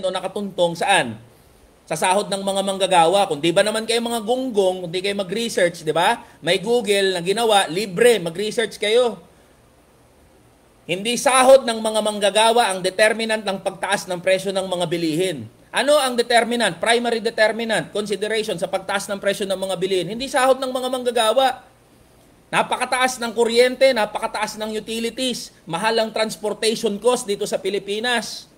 o nakatuntong saan? Sa sahod ng mga manggagawa. Kung di ba naman kayo mga gunggong, kung di kayo mag-research, di ba? May Google na ginawa, libre, mag-research kayo. Hindi sahod ng mga manggagawa ang determinant ng pagtaas ng presyo ng mga bilihin. Ano ang determinant? Primary determinant, consideration sa pagtaas ng presyo ng mga bilihin. Hindi sahod ng mga manggagawa. Napakataas ng kuryente, napakataas ng utilities, mahal ang transportation cost dito sa Pilipinas.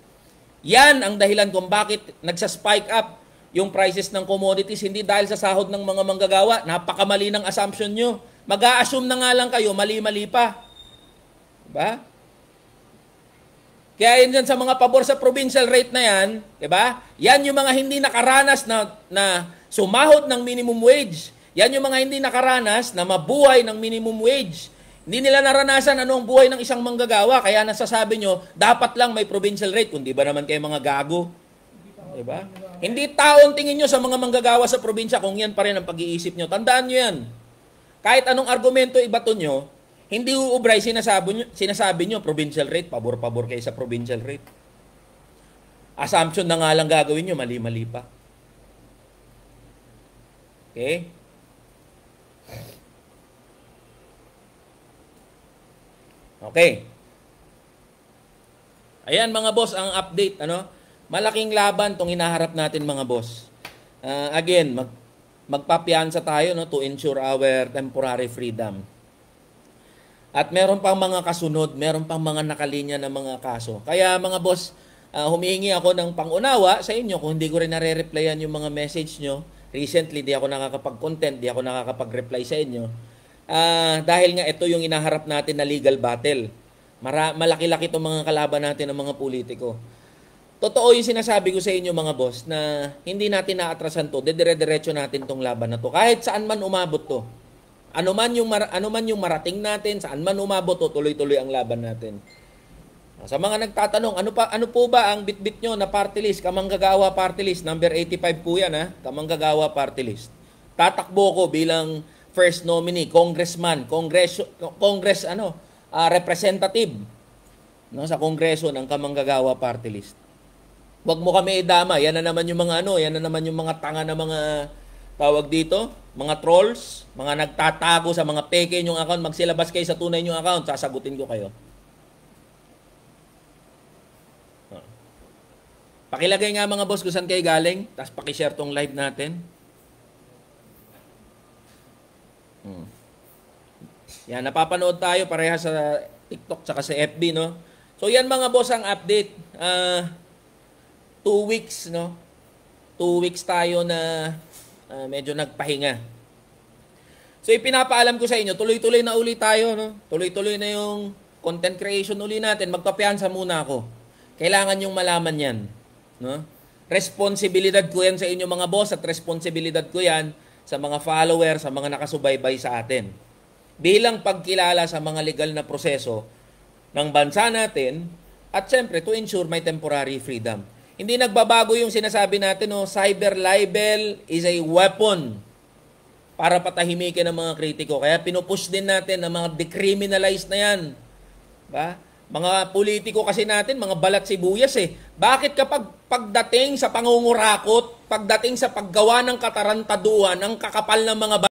Yan ang dahilan kung bakit nagsa-spike up yung prices ng commodities, hindi dahil sa sahod ng mga manggagawa. Napakamali ng assumption nyo. Mag-a-assume na nga lang kayo, mali-mali pa. Diba? Kaya yan dyan sa mga pabor sa provincial rate na yan, diba? Yan yung mga hindi nakaranas na sumahod ng minimum wage. Yan yung mga hindi nakaranas na mabuhay ng minimum wage. Hindi nila naranasan anong buhay ng isang manggagawa, kaya nasasabi nyo, dapat lang may provincial rate, kung di ba naman kayo mga gago. Diba? Hindi taon tingin nyo sa mga manggagawa sa probinsya kung yan pa rin ang pag-iisip nyo. Tandaan nyo yan. Kahit anong argumento ibato nyo, hindi uubray sinasabi nyo, provincial rate, pabor-pabor kayo sa provincial rate. Assumption na nga lang gagawin nyo, mali-mali pa. Okay? Okay. Ayan mga boss, ang update, malaking laban tong hinaharap natin mga boss. Again, magpapiyansa tayo to ensure our temporary freedom. At meron pang mga kasunod, meron pang mga nakalinya na mga kaso. Kaya mga boss, humihingi ako ng pangunawa sa inyo kung hindi ko rin nare-replyan yung mga message nyo. Recently, di ako nakakapag-content, di ako nakakapag-reply sa inyo. Dahil nga ito yung inaharap natin na legal battle. Malaki-laki itong mga kalaban natin ng mga politiko. Totoo yung sinasabi ko sa inyo mga boss na hindi natin naatrasan to, dire-diretso natin tong laban na to. Kahit saan man umabot to. Ano man yung marating natin, saan man umabot to, tuloy-tuloy ang laban natin. Sa mga nagtatanong, ano po ba ang bitbit nyo na party list? Kamanggagawa party list, number 85 po yan Kamanggagawa party list. Tatakbo ko bilang first nominee, congressman, representative sa kongreso ng Kamanggagawa party list. Huwag mo kami idama, yan na naman yung mga tanga na mga tawag dito, mga trolls, mga nagtatago sa mga peke nyong account, magsilabas kayo sa tunay nyong account, sasagutin ko kayo. Pakilagay nga mga boss kung saan kayo galing, tapos pakishare tong live natin. Yan, napapanood tayo pareha sa TikTok tsaka sa FB, So yan mga boss ang update. 2 weeks, 2 weeks tayo na medyo nagpahinga. So ipinapaalam ko sa inyo, tuloy-tuloy na uli tayo, Tuloy-tuloy na yung content creation uli natin. Magpapiyansa muna ako. Kailangan yung malaman yan, Responsibilidad ko yan sa inyo mga boss at responsibilidad ko yan sa mga follower, sa mga nakasubaybay sa atin. Bilang pagkilala sa mga legal na proseso ng bansa natin at syempre to ensure may temporary freedom. Hindi nagbabago yung sinasabi natin, cyber libel is a weapon para patahimikin ang mga kritiko. Kaya pinupush din natin ang mga decriminalized na yan. Ba? Mga politiko kasi natin, mga balat sibuyas Bakit kapag pagdating sa pangungurakot, pagdating sa paggawa ng katarantaduhan, ang kakapal ng mga